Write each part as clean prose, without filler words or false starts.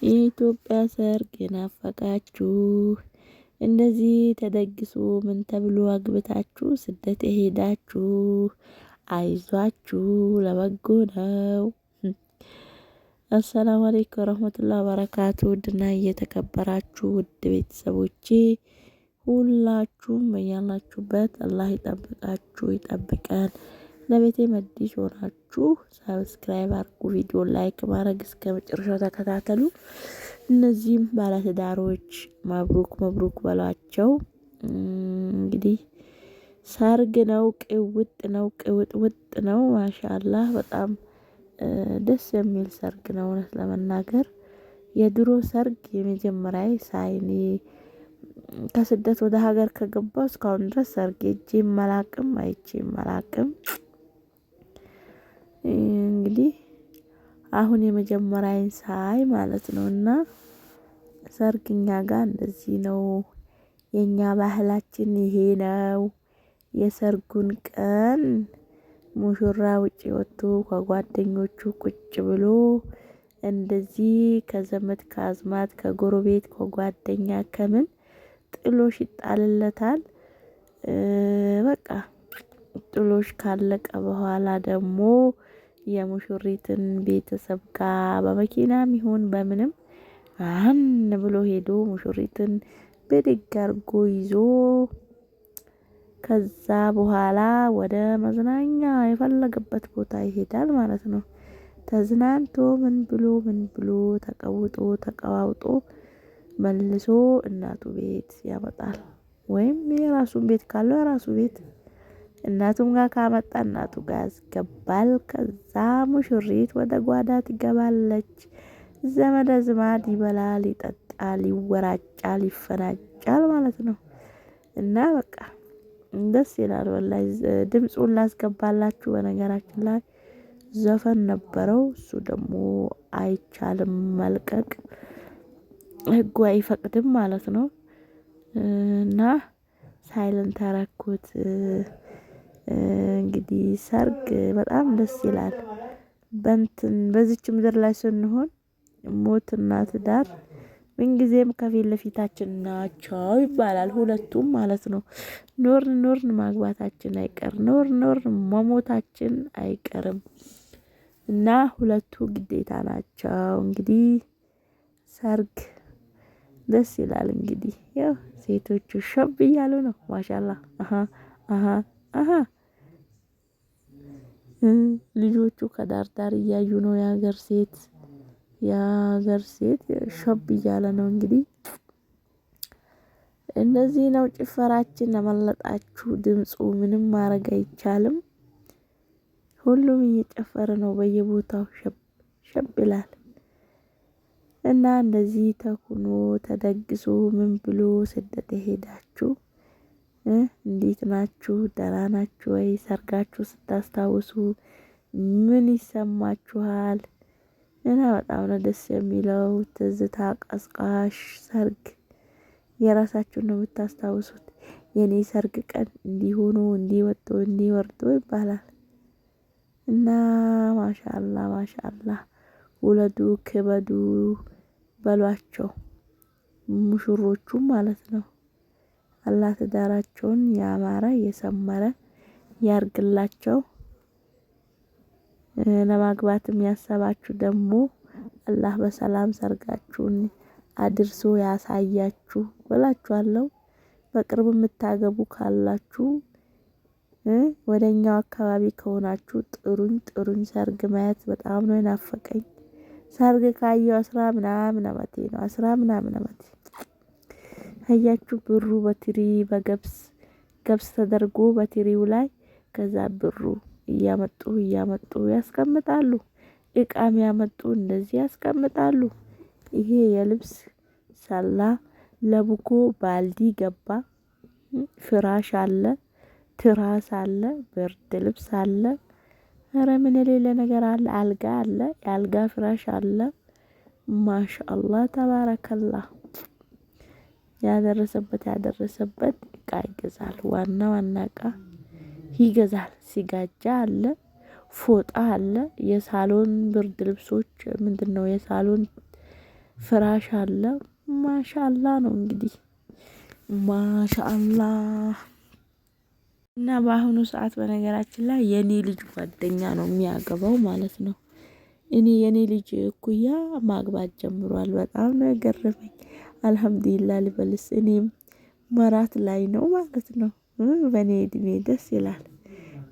የኢትዮጵያ ሰርግ ናፈቃችሁ? እንደዚህ ተደግሶ ምን ተብሎ አግብታችሁ ስደት የሄዳችሁ አይዟችሁ ለበጎ ነው። አሰላሙ አለይኩም ወረህመቱላሂ ወበረካቱ። ውድና እየተከበራችሁ ውድ ቤተሰቦቼ ሁላችሁም በያላችሁበት አላህ ይጠብቃችሁ ይጠብቀን። ለቤቴ መዲስ ሆናችሁ ሰብስክራይብ አድርጉ፣ ቪዲዮ ላይክ ማድረግ እስከ መጨረሻው ተከታተሉ። እነዚህም ባለትዳሮች መብሩክ መብሩክ በሏቸው። እንግዲህ ሰርግ ነው፣ ቅውጥ ነው፣ ቅውጥውጥ ነው። ማሻአላህ በጣም ደስ የሚል ሰርግ ነው። እውነት ለመናገር የድሮ ሰርግ የመጀመሪያ ሳይኔ ከስደት ወደ ሀገር ከገባው እስካሁን ድረስ ሰርግ ሄጄ መላቅም አይቼ መላቅም። እንግዲህ አሁን የመጀመሪያዬን ሳይ ማለት ነውና ሰርግኛ ጋር እንደዚህ ነው። የኛ ባህላችን ይሄ ነው። የሰርጉን ቀን ሙሽራ ውጪ ወጥቶ ከጓደኞቹ ቁጭ ብሎ እንደዚህ ከዘመድ ከአዝማት ከጎረቤት ከጓደኛ ከምን ጥሎሽ ይጣልለታል። በቃ ጥሎሽ ካለቀ በኋላ ደግሞ የሙሽሪትን ቤተሰብ ጋር በመኪናም ይሁን በምንም አን ብሎ ሄዶ ሙሽሪትን ብድግ አርጎ ይዞ ከዛ በኋላ ወደ መዝናኛ የፈለገበት ቦታ ይሄዳል ማለት ነው። ተዝናንቶ ምን ብሎ ተቀውጦ ተቀዋውጦ መልሶ እናቱ ቤት ያመጣል። ወይም የራሱን ቤት ካለው የራሱ ቤት እናቱም ጋር ካመጣ እናቱ ጋር ያስገባል። ከዛ ሙሽሪት ወደ ጓዳ ትገባለች። ዘመድ አዝማድ ይበላል፣ ይጠጣል፣ ይወራጫል፣ ይፈናጫል ማለት ነው። እና በቃ ደስ ይላል ወላሂ። ድምጹን ላስገባላችሁ። በነገራችን ላይ ዘፈን ነበረው። እሱ ደግሞ አይቻልም መልቀቅ፣ ህጉ አይፈቅድም ማለት ነው። እና ሳይለንት አረኩት። እንግዲህ ሰርግ በጣም ደስ ይላል። በዚች ምድር ላይ ስንሆን ሞትና ትዳር ምንጊዜም ከፊት ለፊታችን ናቸው ይባላል። ሁለቱም ማለት ነው። ኖርን ማግባታችን አይቀር፣ ኖርን መሞታችን አይቀርም እና ሁለቱ ግዴታ ናቸው። እንግዲህ ሰርግ ደስ ይላል። እንግዲህ ያው ሴቶቹ ሸብ እያሉ ነው። ማሻአላህ ልጆቹ ከዳር ዳር እያዩ ነው። የሀገር ሴት ሸብ እያለ ነው። እንግዲህ እንደዚህ ነው ጭፈራችን። ለመለጣችሁ ድምፁ ምንም ማድረግ አይቻልም። ሁሉም እየጨፈረ ነው በየቦታው ሸብ ይላል። እና እንደዚህ ተኩኖ ተደግሶ ምን ብሎ ስደት የሄዳችሁ እንዴት ናችሁ? ደህና ናችሁ ወይ? ሰርጋችሁ ስታስታውሱ ምን ይሰማችኋል? እና በጣም ነው ደስ የሚለው። ትዝታ ቀስቃሽ ሰርግ የራሳችሁን ነው የምታስታውሱት። የኔ ሰርግ ቀን እንዲሆኑ እንዲወጡ እንዲወርዱ ይባላል። እና ማሻአላህ ውለዱ ክበዱ በሏቸው ሙሽሮቹም ማለት ነው። አላህ ትዳራቸውን ያማረ የሰመረ ያርግላቸው። ለማግባትም ያሰባችሁ ደግሞ አላህ በሰላም ሰርጋችሁን አድርሶ ያሳያችሁ እላችኋለሁ። በቅርብ የምታገቡ ካላችሁ ወደኛው አካባቢ ከሆናችሁ ጥሩኝ። ሰርግ ማየት በጣም ነው የናፈቀኝ። ሰርግ ካየሁ 10 ምናምን አመቴ ነው። 10 ምናምን አመቴ አያችሁ። ብሩ በትሪ ገብስ ተደርጎ በትሪው ላይ ከዛ ብሩ እያመጡ ያስቀምጣሉ። እቃም ያመጡ እንደዚህ ያስቀምጣሉ። ይሄ የልብስ ሰላ ለቡኮ ባልዲ ገባ። ፍራሽ አለ፣ ትራስ አለ፣ ብርድ ልብስ አለ። ኧረ ምን የሌለ ነገር አለ። አልጋ አለ፣ የአልጋ ፍራሽ አለ። ማሻአላህ ተባረከላህ። ያደረሰበት እቃ ይገዛል። ዋና እቃ ይገዛል። ሲጋጃ አለ፣ ፎጣ አለ፣ የሳሎን ብርድ ልብሶች የሳሎን ፍራሽ አለ። ማሻአላህ ነው እንግዲህ ማሻአላህ። እና በአሁኑ ሰዓት በነገራችን ላይ የኔ ልጅ ጓደኛ ነው የሚያገባው ማለት ነው። የኔ ልጅ እኩያ ማግባት ጀምሯል። በጣም ነው የገረመኝ። አልሐምዱሊላህ ልበልስ እኔም መራት ላይ ነው ማለት ነው። በኔ እድሜ ደስ ይላል፣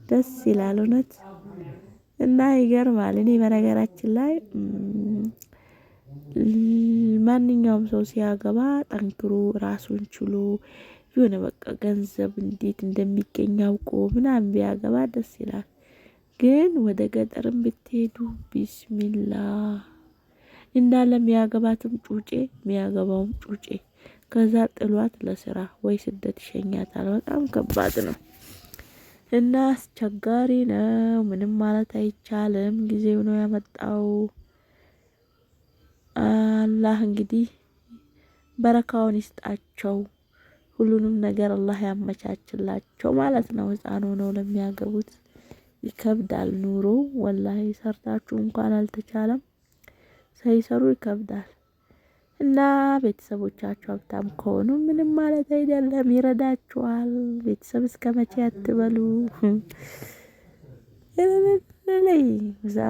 ደስ ይላል እውነት። እና ይገርማል። እኔ በነገራችን ላይ ማንኛውም ሰው ሲያገባ ጠንክሮ ራሱን ችሎ የሆነ በቃ ገንዘብ እንዴት እንደሚገኝ አውቆ ምናምን ቢያገባ ደስ ይላል። ግን ወደ ገጠርም ብትሄዱ ቢስሚላህ እንዳለ የሚያገባትም ጩጬ የሚያገባውም ጩጬ፣ ከዛ ጥሏት ለስራ ወይ ስደት ይሸኛታል። በጣም ከባድ ነው እና አስቸጋሪ ነው። ምንም ማለት አይቻልም። ጊዜው ነው ያመጣው። አላህ እንግዲህ በረካውን ይስጣቸው። ሁሉንም ነገር አላህ ያመቻችላቸው ማለት ነው። ህፃን ሆነው ለሚያገቡት ይከብዳል ኑሮ ወላሂ። ሰርታችሁ እንኳን አልተቻለም፣ ሳይሰሩ ይከብዳል። እና ቤተሰቦቻችሁ ሀብታም ከሆኑ ምንም ማለት አይደለም፣ ይረዳችኋል። ቤተሰብ እስከመቼ አትበሉ።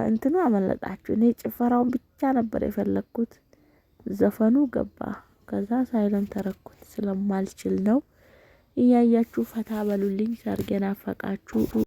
እንትኑ አመለጣችሁ። እኔ ጭፈራውን ብቻ ነበር የፈለኩት፣ ዘፈኑ ገባ። ከዛ ሳይለንት ተረኩት ስለማልችል ነው። እያያችሁ ፈታ በሉልኝ። ሰርጌን አፈቃችሁ